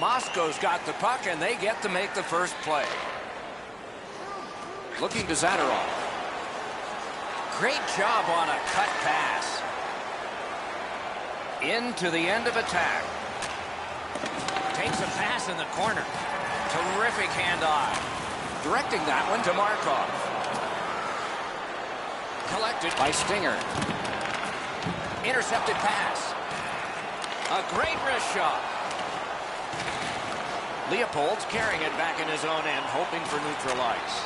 Moscow's got the puck, and they get to make the first play. Looking to Zadorov. Great job on a cut pass. Into the end of attack. Takes a pass in the corner. Terrific hand-eye. Directing that one to Markov. Collected by Stinger. Intercepted pass. A great wrist shot. Leopold's carrying it back in his own end, hoping for neutral ice.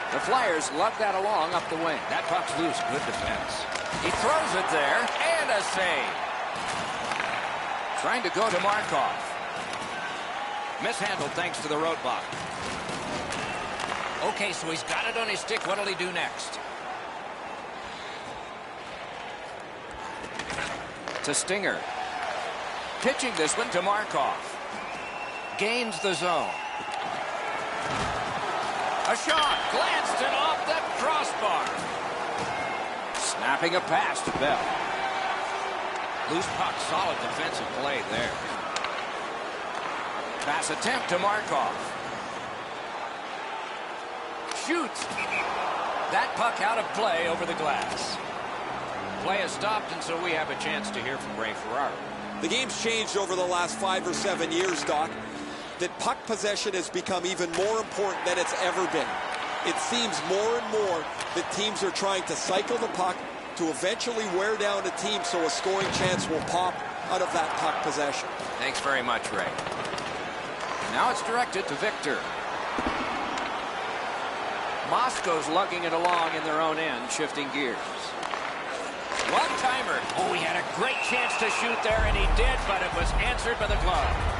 The Flyers lug that along up the wing. That puck's loose. Good defense. He throws it there, and a save. Trying to go to Markov. Mishandled thanks to the roadblock. Okay, so he's got it on his stick. What'll he do next? To Stinger. Pitching this one to Markov. Gains the zone. A shot. Glanced it off the crossbar. Snapping a pass to Bell. Loose puck. Solid defensive play there. Pass attempt to Markov. Shoots. That puck out of play over the glass. Play is stopped, and so we have a chance to hear from Ray Ferraro. The game's changed over the last 5 or 7 years, Doc. That puck possession has become even more important than it's ever been. It seems more and more that teams are trying to cycle the puck to eventually wear down a team so a scoring chance will pop out of that puck possession. Thanks very much, Ray. Now it's directed to Victor. Moscow's lugging it along in their own end, shifting gears. One-timer. Oh, he had a great chance to shoot there, and he did, but it was answered by the glove.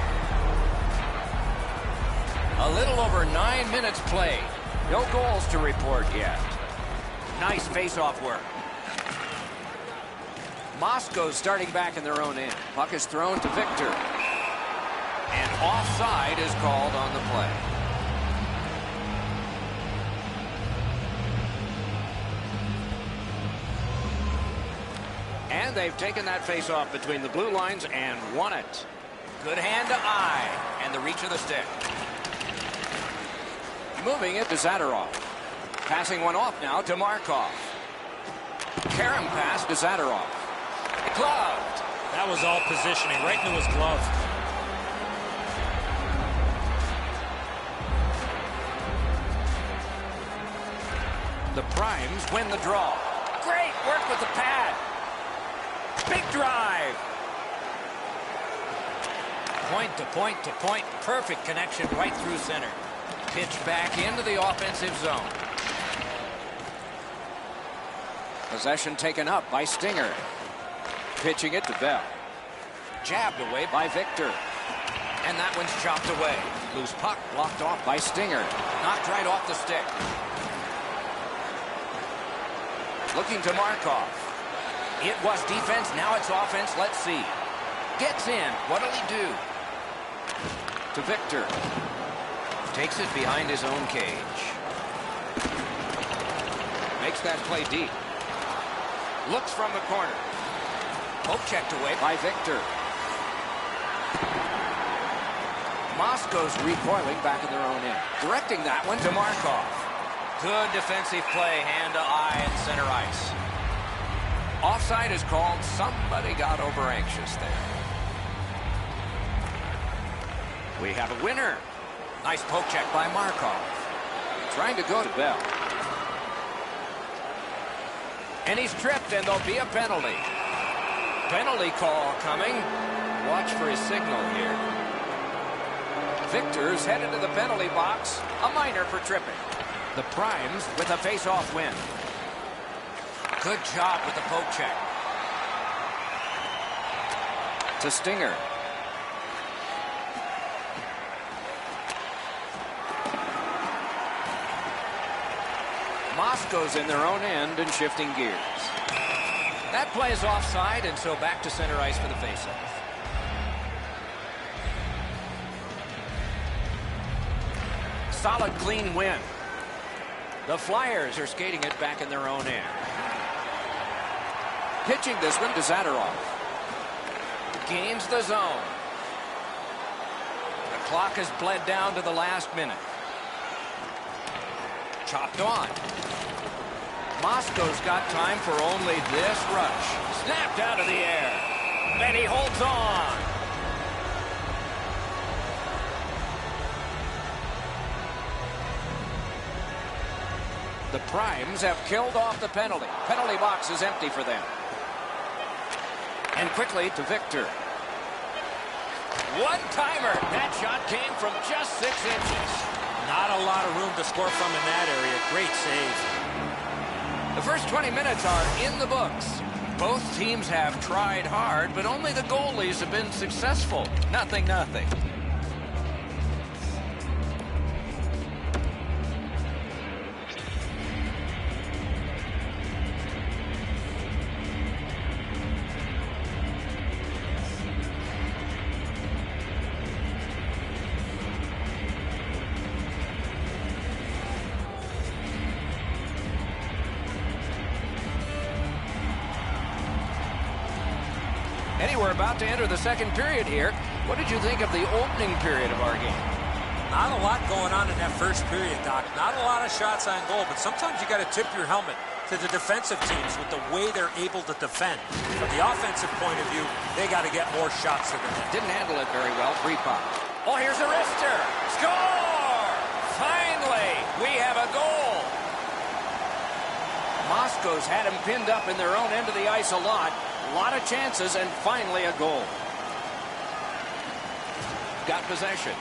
A little over 9 minutes played. No goals to report yet. Nice face-off work. Moscow's starting back in their own end. Puck is thrown to Victor. And offside is called on the play. And they've taken that face-off between the blue lines and won it. Good hand to eye and the reach of the stick. Moving it to Zadorov. Passing one off now to Markov. Karam pass to Zadorov. Gloved. That was all positioning, right into his glove. The Primes win the draw. Great work with the pad. Big drive. Point to point to point. Perfect connection right through center. Pitch back into the offensive zone. Possession taken up by Stinger. Pitching it to Bell. Jabbed away by Victor. And that one's chopped away. Loose puck blocked off by Stinger. Knocked right off the stick. Looking to Markov. It was defense, now it's offense. Let's see. Gets in. What'll he do? To Victor. Takes it behind his own cage. Makes that play deep. Looks from the corner. Poke checked away by Victor. Moscow's recoiling back in their own end. Directing that one to Markov. Good defensive play, hand to eye and center ice. Offside is called. Somebody got over anxious there. We have a winner. Nice poke check by Markov. Trying to go to Bell. And he's tripped, and there'll be a penalty. Penalty call coming. Watch for his signal here. Victor's headed to the penalty box. A minor for tripping. The Primes with a face-off win. Good job with the poke check. To Stinger. Moscow's in their own end and shifting gears. That play is offside, and so back to center ice for the faceoff. Solid, clean win. The Flyers are skating it back in their own end. Pitching this one to Zadorov. Gains the zone. clock has bled down to the last minute. Chopped on. Moscow's got time for only this rush. Snapped out of the air. And he holds on. The Primes have killed off the penalty. Penalty box is empty for them. And quickly to Victor. One-timer. That shot came from just 6 inches. Not a lot of room to score from in that area. Great save. The first 20 minutes are in the books. Both teams have tried hard, but only the goalies have been successful. Nothing. We're about to enter the second period here. What did you think of the opening period of our game? Not a lot going on in that first period, Doc. Not a lot of shots on goal, but sometimes you got to tip your helmet to the defensive teams with the way they're able to defend. From the offensive point of view, they got to get more shots to the net. Didn't handle it very well. Free pop. Oh, here's a wrister. Score! Finally, we have a goal. Moscow's had him pinned up in their own end of the ice a lot. A lot of chances, and finally a goal. Got possession.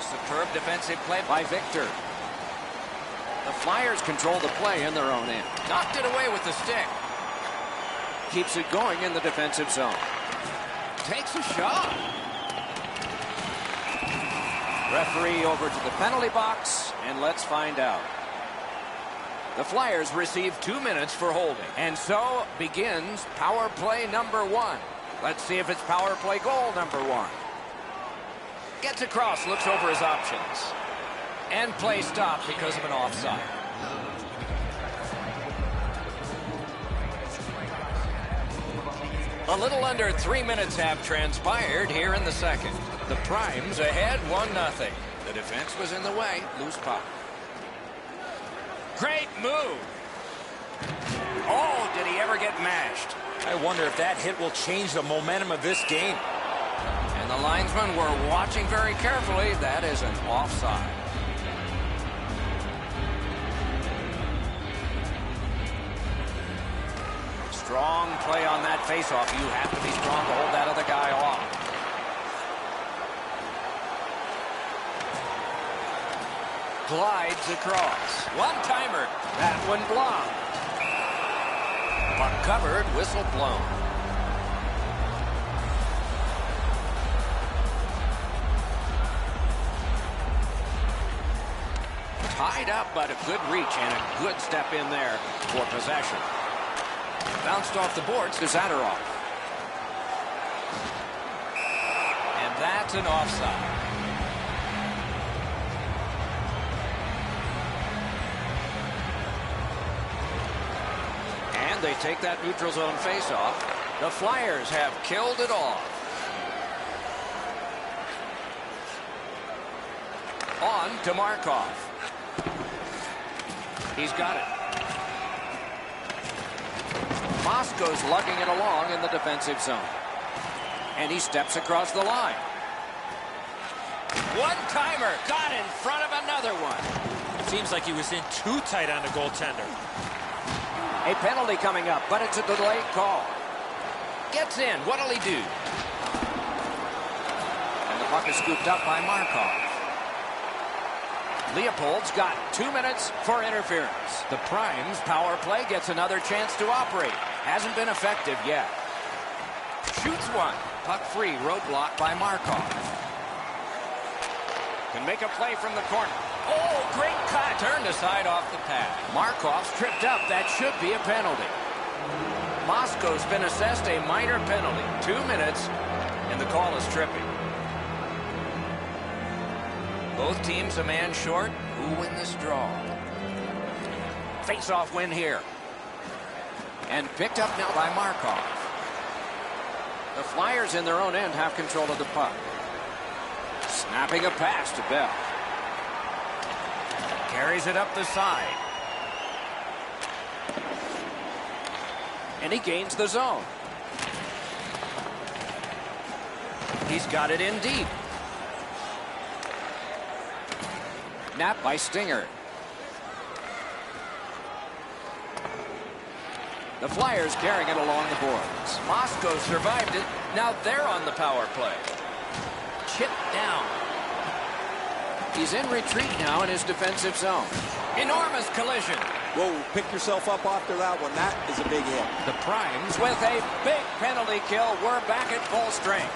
Superb defensive play by Victor. The Flyers control the play in their own end. Knocked it away with the stick. Keeps it going in the defensive zone. Takes a shot. Referee over to the penalty box, and let's find out. The Flyers receive 2 minutes for holding. And so begins power play number 1. Let's see if it's power play goal number 1. Gets across, looks over his options. And play stopped because of an offside. A little under 3 minutes have transpired here in the second. The Primes ahead 1-0. The defense was in the way. Loose puck. Great move. Oh, did he ever get mashed? I wonder if that hit will change the momentum of this game. And the linesmen were watching very carefully. That is an offside. Strong play on that faceoff. You have to be strong to hold that other guy off. Glides across. One-timer. That one blocked. Puck covered, whistle blown. Tied up, but a good reach and a good step in there for possession. Bounced off the boards to Zadorov. And that's an offside. They take that neutral zone faceoff. The Flyers have killed it off. On to Markov. He's got it. Moscow's lugging it along in the defensive zone. And he steps across the line. One-timer. Got in front of another one. Seems like he was in too tight on the goaltender. A penalty coming up, but it's a delayed call. Gets in. What'll he do? And the puck is scooped up by Markov. Leopold's got 2 minutes for interference. The Primes power play gets another chance to operate. Hasn't been effective yet. Shoots one. Puck free. Roadblock by Markov. Can make a play from the corner. Oh, great cut. Turned aside off the pad. Markov's tripped up. That should be a penalty. Moscow's been assessed a minor penalty. 2 minutes, and the call is tripping. Both teams a man short. Who win this draw? Face-off win here. And picked up now by Markov. The Flyers in their own end have control of the puck. Snapping a pass to Bell. Carries it up the side. And he gains the zone. He's got it in deep. Napped by Stinger. The Flyers carrying it along the boards. Moscow survived it. Now they're on the power play. Chip down. He's in retreat now in his defensive zone. Enormous collision. Whoa, pick yourself up after that one. That is a big hit. The Primes with a big penalty kill. We're back at full strength.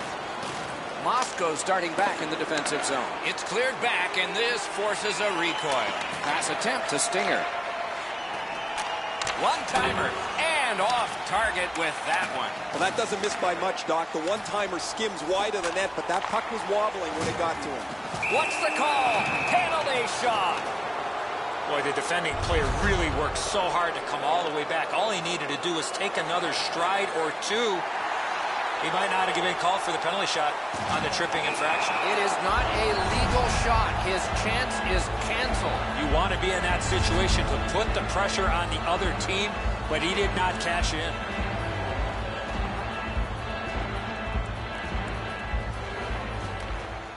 Moscow starting back in the defensive zone. It's cleared back, and this forces a recoil. Pass attempt to Stinger. One-timer, and off target with that one. Well, that doesn't miss by much, Doc. The one-timer skims wide of the net, but that puck was wobbling when it got to him. What's the call? Penalty shot. Boy, the defending player really worked so hard to come all the way back. All he needed to do was take another stride or two. He might not have been called for the penalty shot on the tripping infraction. It is not a legal shot. His chance is canceled. You want to be in that situation to put the pressure on the other team, but he did not cash in.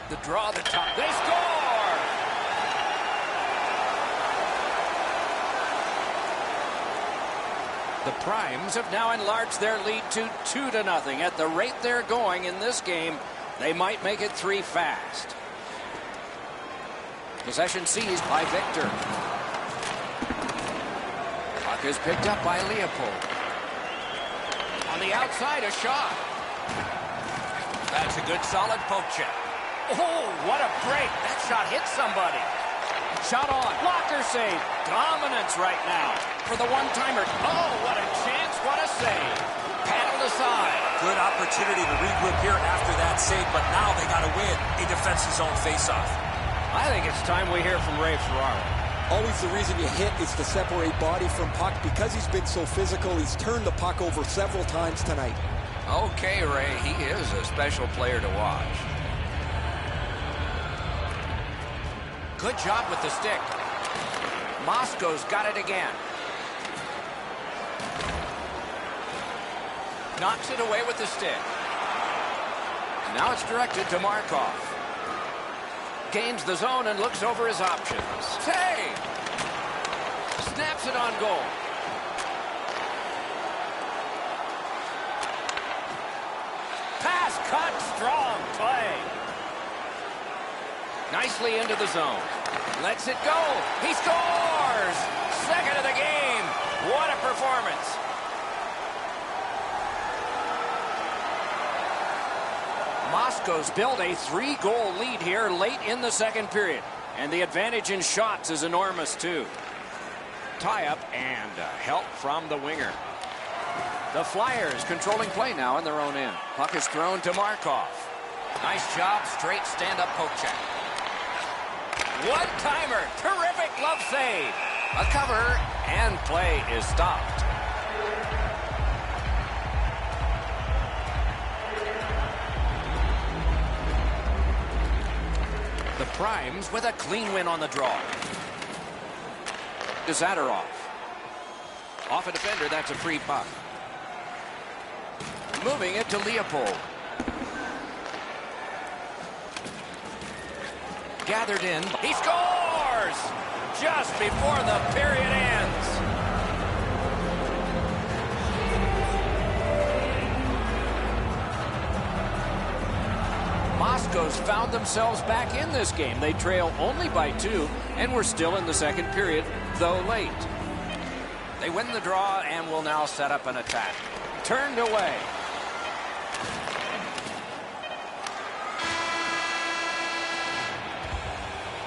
The draw, the top. They score! The Primes have now enlarged their lead to 2-0. At the rate they're going in this game, they might make it 3 fast. Possession seized by Victor. Puck is picked up by Leopold. On the outside, a shot. That's a good solid poke check. Oh, what a break. That shot hit somebody. Shot on. Blocker save. Dominance right now for the one-timer. Oh, what a chance. What a save. Paddled aside. Good opportunity to regroup here after that save, but now they got to win a defensive zone faceoff. I think it's time we hear from Ray Ferraro. Always the reason you hit is to separate body from puck. Because he's been so physical, he's turned the puck over several times tonight. Okay, Ray, he is a special player to watch. Good job with the stick. Moscow's got it again. Knocks it away with the stick. Now it's directed to Markov. Gains the zone and looks over his options. Save! Snaps it on goal. Pass cut, strong play. Nicely into the zone. Lets it go. He scores! Second of the game. What a performance. Moscow's built a 3-goal lead here late in the second period. And the advantage in shots is enormous, too. Tie-up and help from the winger. The Flyers controlling play now in their own end. Puck is thrown to Markov. Nice job, straight stand-up poke check. One-timer, terrific glove save. A cover, and play is stopped. The Primes with a clean win on the draw. To Zadorov. Off a defender, that's a free puck. Moving it to Leopold. Gathered in. He scores! Just before the period ends. Moscow's found themselves back in this game. They trail only by 2, and we're still in the second period, though late. They win the draw and will now set up an attack. Turned away.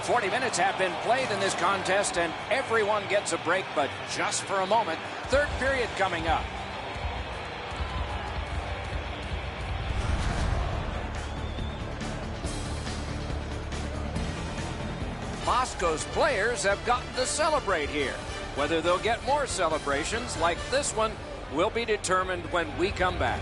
"40 minutes have been played in this contest, and everyone gets a break, but just for a moment. Third period coming up. Moscow's players have gotten to celebrate here. Whether they'll get more celebrations like this one will be determined when we come back.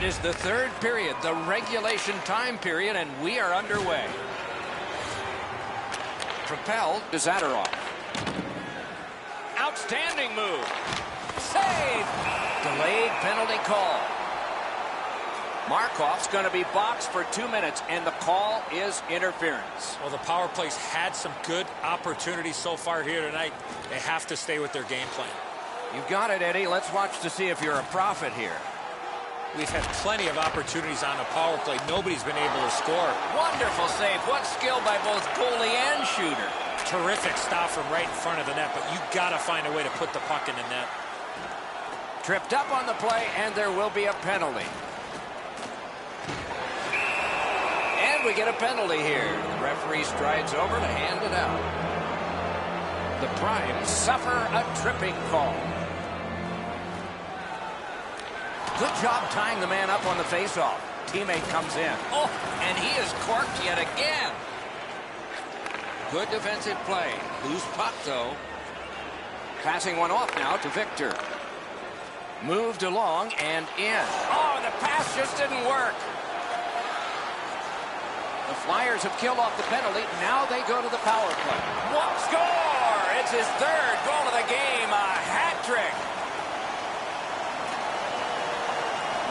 is the third period, the regulation time period, and we are underway. Propelled to Zadorov. Outstanding move. Save. Delayed penalty call. Markov's going to be boxed for 2 minutes, and the call is interference. Well, the power play's had some good opportunities so far here tonight. They have to stay with their game plan. You got it, Eddie. Let's watch to see if you're a prophet here. We've had plenty of opportunities on the power play. Nobody's been able to score. Wonderful save. What skill by both goalie and shooter. Terrific stop from right in front of the net, but you got to find a way to put the puck in the net. Tripped up on the play, and there will be a penalty. And we get a penalty here. The referee strides over to hand it out. The Primes suffer a tripping call. Good job tying the man up on the faceoff. Teammate comes in. Oh, and he is corked yet again. Good defensive play. Loose puck, though. Passing one off now to Victor. Moved along and in. Oh, the pass just didn't work. The Flyers have killed off the penalty. Now they go to the power play. What score? It's his third goal of the game. A hat trick.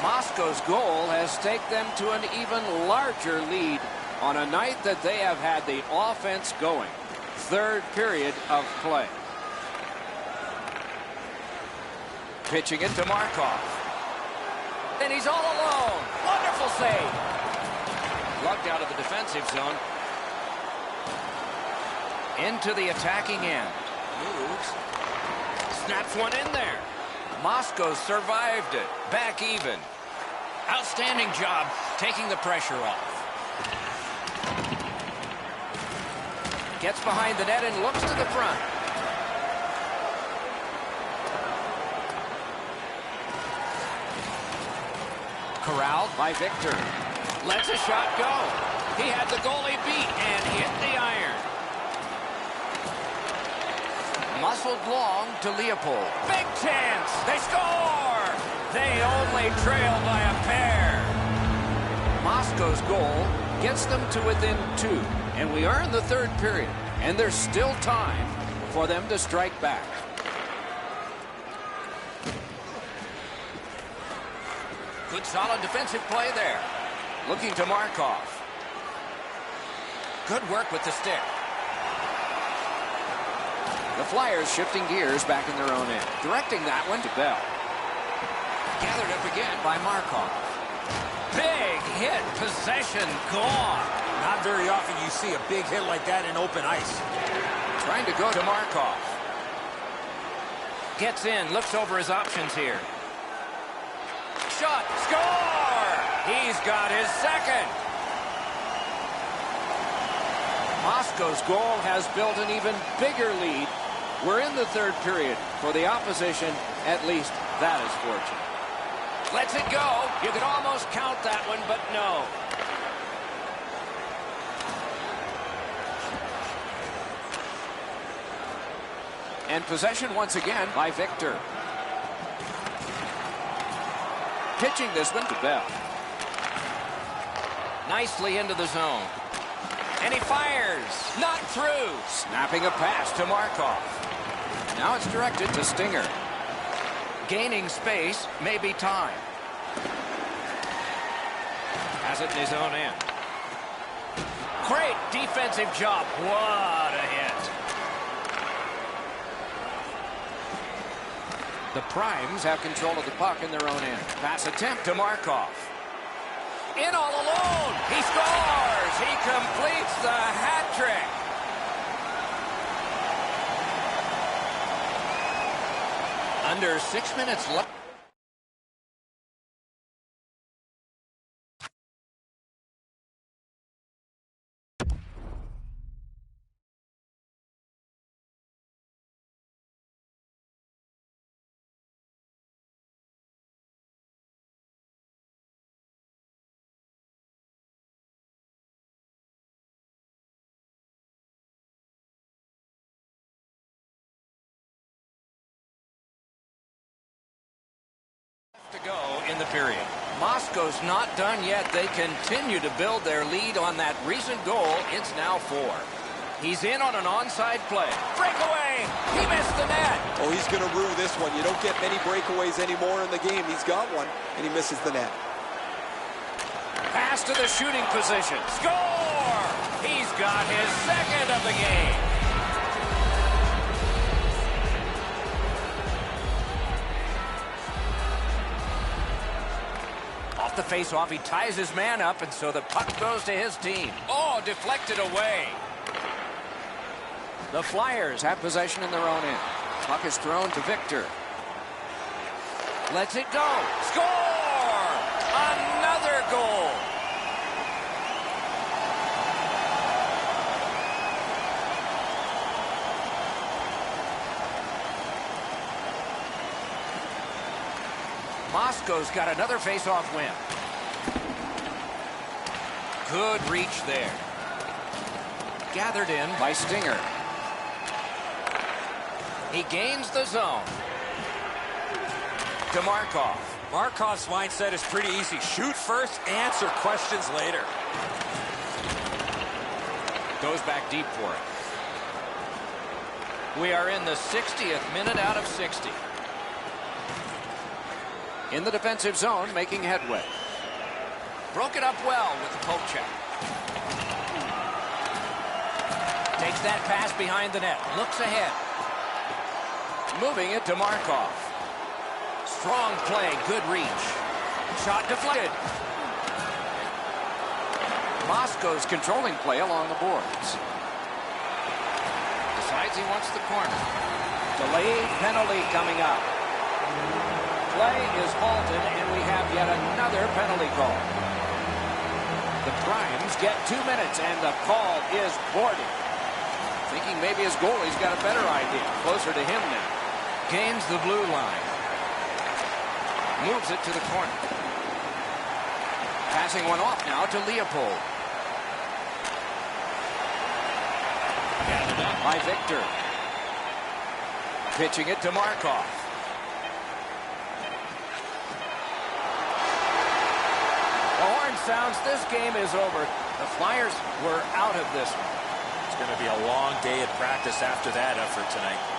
Moscow's goal has taken them to an even larger lead on a night that they have had the offense going. Third period of play. Pitching it to Markov. And he's all alone. Wonderful save. Lugged out of the defensive zone. Into the attacking end. Moves. Snaps one in there. Moscow survived it. Back even. Outstanding job taking the pressure off. Gets behind the net and looks to the front. Corralled by Victor. Lets a shot go. He had the goalie beat and hit the iron. Muscled long to Leopold. Big chance. They score. They only trail by a pair. Moscow's goal gets them to within 2. And we are in the third period. And there's still time for them to strike back. Good solid defensive play there. Looking to Markov. Good work with the stick. The Flyers shifting gears back in their own end. Directing that one to Bell. Gathered up again by Markov. Big hit. Possession gone. Not very often you see a big hit like that in open ice. Trying to go to Markov. Gets in. Looks over his options here. Shot. Score! He's got his second. Moscow's goal has built an even bigger lead. We're in the third period. For the opposition, at least that is fortunate. Lets it go. You could almost count that one, but no. And possession once again by Victor. Pitching this one to Bell. Nicely into the zone. And he fires. Not through. Snapping a pass to Markov. Now it's directed to Stinger. Gaining space, maybe time. Has it in his own end. Great defensive job. What a hit. The Primes have control of the puck in their own end. Pass attempt to Markov. In all alone. He scores. He completes the hat trick. Under 6 minutes left. To go in the period. Moscow's not done yet. They continue to build their lead on that recent goal. It's now 4. He's in on an onside play. Breakaway! He missed the net. Oh, he's going to rue this one. You don't get many breakaways anymore in the game. He's got one, and he misses the net. Pass to the shooting position. Score! He's got his second of the game. Off the face-off, he ties his man up, and so the puck goes to his team. Oh, deflected away. The Flyers have possession in their own end. Puck is thrown to Victor. Lets it go. Score! Another goal. Moscow's got another face-off win. Good reach there. Gathered in by Stinger. He gains the zone. To Markov. Markov's mindset is pretty easy. Shoot first, answer questions later. Goes back deep for it. We are in the 60th minute out of 60. In the defensive zone, making headway. Broke it up well with the poke check. Takes that pass behind the net. Looks ahead. Moving it to Markov. Strong play, good reach. Shot deflected. Moscow's controlling play along the boards. Decides he wants the corner. Delayed penalty coming up. Play is halted, and we have yet another penalty call. The Primes get 2 minutes, and the call is boarded. Thinking maybe his goalie's got a better idea. Closer to him now. Gains the blue line. Moves it to the corner. Passing one off now to Leopold. Gathered up by Victor. Pitching it to Markov. The horn sounds. This game is over. The Flyers were out of this one. It's going to be a long day at practice after that effort tonight.